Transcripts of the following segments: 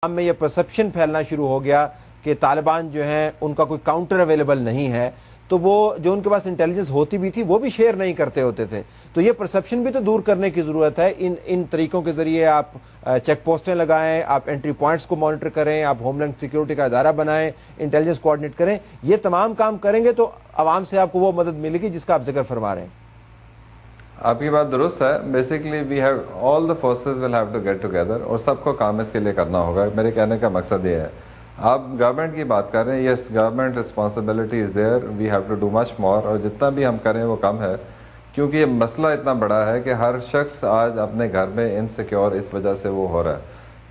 میں یہ پرسپشن پھیلنا شروع ہو گیا کہ طالبان جو ہیں ان کا کوئی کاؤنٹر اویلیبل نہیں ہے، تو وہ جو ان کے پاس انٹیلیجنس ہوتی بھی تھی وہ بھی شیئر نہیں کرتے ہوتے تھے. تو یہ پرسپشن بھی تو دور کرنے کی ضرورت ہے. ان طریقوں کے ذریعے آپ چیک پوسٹیں لگائیں، آپ انٹری پوائنٹس کو مانیٹر کریں، آپ ہوم لینڈ سیکیورٹی کا ادارہ بنائیں، انٹیلیجنس کوآرڈینیٹ کریں. یہ تمام کام کریں گے تو عوام سے آپ کو وہ مدد ملے گی جس کا آپ ذکر فرما رہے ہیں. آپ کی بات درست ہے. Basically we have all the forces will have to get together, اور سب کو کام اس کے لیے کرنا ہوگا. میرے کہنے کا مقصد یہ ہے، آپ گورنمنٹ کی بات کر رہے ہیں، yes government responsibility is there, we have to do much more, اور جتنا بھی ہم کریں وہ کم ہے، کیونکہ یہ مسئلہ اتنا بڑا ہے کہ ہر شخص آج اپنے گھر میں انسیکیور اس وجہ سے وہ ہو رہا ہے.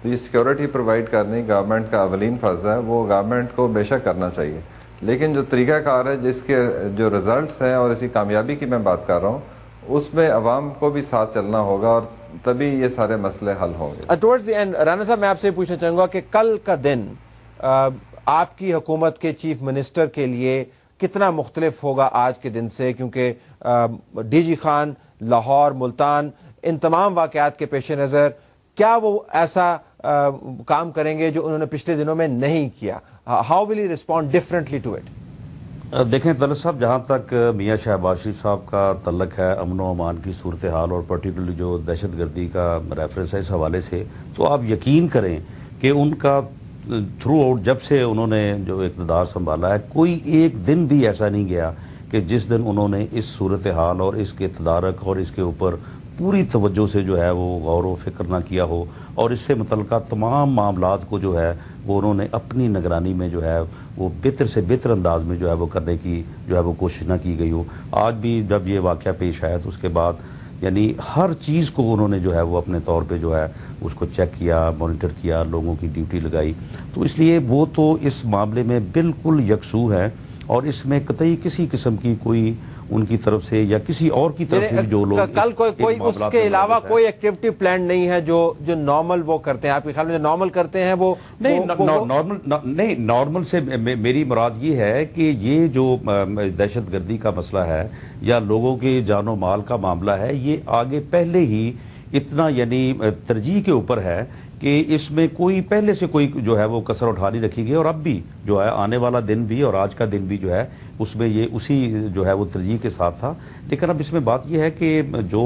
تو یہ سیکیورٹی پرووائڈ کرنی گورنمنٹ کا اولین فرض ہے، وہ گورنمنٹ کو بے شک کرنا چاہیے. لیکن جو طریقہ کار ہے، جس کے جو ریزلٹس ہیں اور اس کی کامیابی کی میں بات کر رہا ہوں، اس میں عوام کو بھی ساتھ چلنا ہوگا، اور تبھی یہ سارے مسئلے حل ہوں گے. ٹورڈز دی اینڈ رانا صاحب، میں آپ سے پوچھنا چاہوں گا کہ کل کا دن آپ کی حکومت کے چیف منسٹر کے لیے کتنا مختلف ہوگا آج کے دن سے، کیونکہ ڈی جی خان، لاہور، ملتان، ان تمام واقعات کے پیش نظر کیا وہ ایسا کام کریں گے جو انہوں نے پچھلے دنوں میں نہیں کیا؟ How will he respond differently to it? دیکھیں طلعت صاحب، جہاں تک میاں شہباز شریف صاحب کا تعلق ہے امن و امان کی صورتحال اور پرٹیکولرلی جو دہشت گردی کا ریفرنس ہے اس حوالے سے، تو آپ یقین کریں کہ ان کا تھرو آؤٹ جب سے انہوں نے جو اقتدار سنبھالا ہے، کوئی ایک دن بھی ایسا نہیں گیا کہ جس دن انہوں نے اس صورتحال اور اس کے تدارک اور اس کے اوپر پوری توجہ سے جو ہے وہ غور و فکر نہ کیا ہو، اور اس سے متعلقہ تمام معاملات کو جو ہے وہ انہوں نے اپنی نگرانی میں جو ہے وہ بہتر سے بہتر انداز میں جو ہے وہ کرنے کی جو ہے وہ کوشش نہ کی گئی ہو. آج بھی جب یہ واقعہ پیش آیا تو اس کے بعد یعنی ہر چیز کو انہوں نے جو ہے وہ اپنے طور پہ جو ہے اس کو چیک کیا، مانیٹر کیا، لوگوں کی ڈیوٹی لگائی. تو اس لیے وہ تو اس معاملے میں بالکل یکسو ہے، اور اس میں قطعی کسی قسم کی کوئی ان کی طرف سے یا کسی اور کی طرف سے جو لوگ کل کوئی اس کے علاوہ کوئی ایکٹیویٹی پلان نہیں ہے جو نارمل وہ کرتے ہیں؟ آپ کے خیال میں جو نارمل کرتے ہیں وہ نہیں، نارمل سے میری مراد یہ ہے کہ یہ جو دہشت گردی کا مسئلہ ہے یا لوگوں کے جان و مال کا معاملہ ہے، یہ آگے پہلے ہی اتنا یعنی ترجیح کے اوپر ہے کہ اس میں کوئی پہلے سے کوئی جو ہے وہ کسر اٹھا نہیں رکھی گئی، اور اب بھی جو ہے آنے والا دن بھی اور آج کا دن بھی جو ہے اس میں یہ اسی جو ہے وہ ترجیح کے ساتھ تھا. لیکن اب اس میں بات یہ ہے کہ جو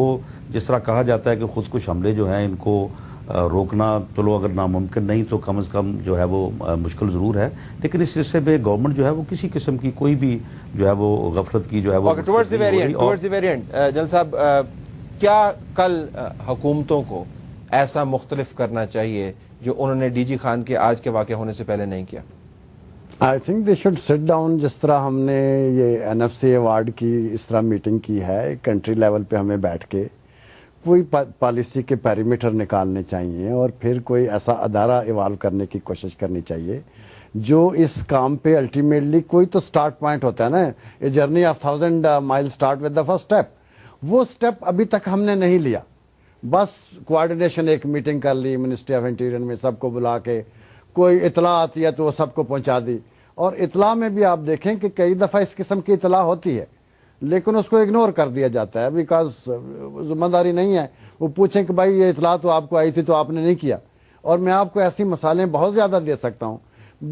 جس طرح کہا جاتا ہے کہ خود کش حملے جو ہیں ان کو روکنا چلو اگر ناممکن نہیں تو کم از کم جو ہے وہ مشکل ضرور ہے، لیکن اس سلسلے میں گورنمنٹ جو ہے وہ کسی قسم کی کوئی بھی جو ہے وہ غفلت کی جو ہے وہ ٹورڈز دی ویریئنٹ. جل صاحب، کیا کل حکومتوں کو ایسا مختلف کرنا چاہیے جو انہوں نے ڈی جی خان کے آج کے واقع ہونے سے پہلے نہیں کیا؟ I think they should sit down. جس طرح ہم نے یہ NFC ایوارڈ کی اس طرح میٹنگ کی ہے، کنٹری لیول پہ ہمیں بیٹھ کے کوئی پالیسی کے پیریمیٹر نکالنے چاہیے، اور پھر کوئی ایسا ادارہ ایوالو کرنے کی کوشش کرنی چاہیے جو اس کام پہ الٹیمیٹلی کوئی تو سٹارٹ پوائنٹ ہوتا ہے نا. اے جرنی آف 1000 مائل start with the first step. وہ اسٹیپ ابھی تک ہم نے نہیں لیا. بس کوآرڈینیشن، ایک میٹنگ کر لی منسٹری آف انٹیریئر میں، سب کو بلا کے کوئی اطلاع آتی ہے تو وہ سب کو پہنچا دی. اور اطلاع میں بھی آپ دیکھیں کہ کئی دفعہ اس قسم کی اطلاع ہوتی ہے لیکن اس کو اگنور کر دیا جاتا ہے بیکاز ذمہ داری نہیں ہے. وہ پوچھیں کہ بھائی یہ اطلاع تو آپ کو آئی تھی تو آپ نے نہیں کیا. اور میں آپ کو ایسی مثالیں بہت زیادہ دے سکتا ہوں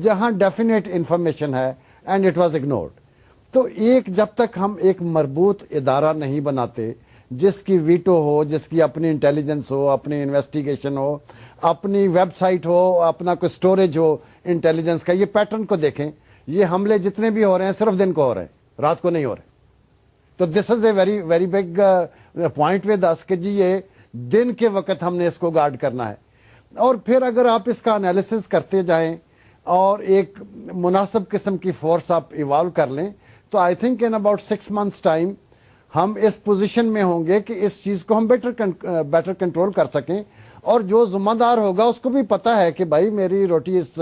جہاں ڈیفینیٹ انفارمیشن ہے اینڈ اٹ واز اگنورڈ. تو جب تک ہم ایک مربوط ادارہ نہیں بناتے جس کی ویٹو ہو، جس کی اپنی انٹیلیجنس ہو، اپنی انویسٹیگیشن ہو، اپنی ویب سائٹ ہو، اپنا کوئی سٹوریج ہو انٹیلیجنس کا، یہ پیٹرن کو دیکھیں. یہ حملے جتنے بھی ہو رہے ہیں صرف دن کو ہو رہے ہیں، رات کو نہیں ہو رہے. تو this is a very very big point with اس کہ جی یہ دن کے وقت ہم نے اس کو گارڈ کرنا ہے. اور پھر اگر آپ اس کا انالیسس کرتے جائیں اور ایک مناسب قسم کی فورس آپ ایوالو کر لیں تو I think in about 6 months time ہم اس پوزیشن میں ہوں گے کہ اس چیز کو ہم بیٹر کنٹرول کر سکیں. اور جو ذمہ دار ہوگا اس کو بھی پتا ہے کہ بھائی میری روٹی اس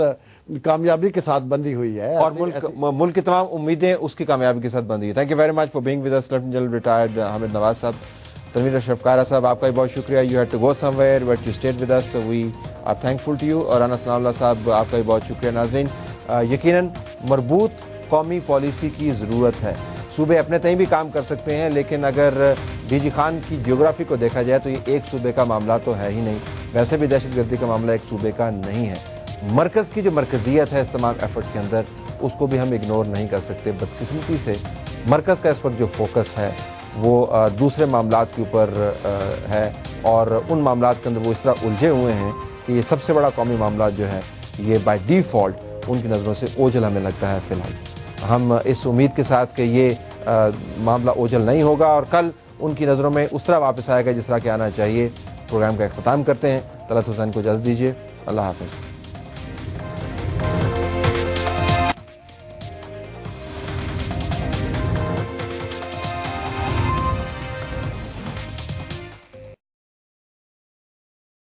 کامیابی کے ساتھ بندھی ہوئی ہے، اور ملک کی تمام امیدیں اس کی کامیابی کے ساتھ بندھی ہوئی. Thank you very much for being with us lieutenant general retired Hamid Nawaz صاحب. تنویر اشرف کارا صاحب، آپ کا بھی بہت شکریہ. You had to go somewhere but you stayed with us, we are thankful to you. اور رانا ثناء اللہ صاحب، آپ کا بھی بہت شکریہ. ناظرین، یقیناً مربوط قومی پالیسی کی ضرورت ہے. صوبے اپنے تئیں بھی کام کر سکتے ہیں لیکن اگر ڈی جی خان کی جیوگرافی کو دیکھا جائے تو یہ ایک صوبے کا معاملہ تو ہے ہی نہیں. ویسے بھی دہشت گردی کا معاملہ ایک صوبے کا نہیں ہے. مرکز کی جو مرکزیت ہے اس تمام ایفرٹ کے اندر اس کو بھی ہم اگنور نہیں کر سکتے. بدقسمتی سے مرکز کا اس وقت جو فوکس ہے وہ دوسرے معاملات کے اوپر ہے اور ان معاملات کے اندر وہ اس طرح الجھے ہوئے ہیں کہ یہ سب سے بڑا قومی معاملات جو ہے یہ بائی ڈیفالٹ ان کی نظروں سے اوجھل ہمیں لگتا ہے. فی الحال ہم اس امید کے ساتھ کہ یہ معاملہ اوجھل نہیں ہوگا اور کل ان کی نظروں میں اس طرح واپس آئے گا جس طرح کہ آنا چاہیے. پروگرام کا اختتام کرتے ہیں. طلعت حسین کو اجازت دیجیے. اللہ حافظ.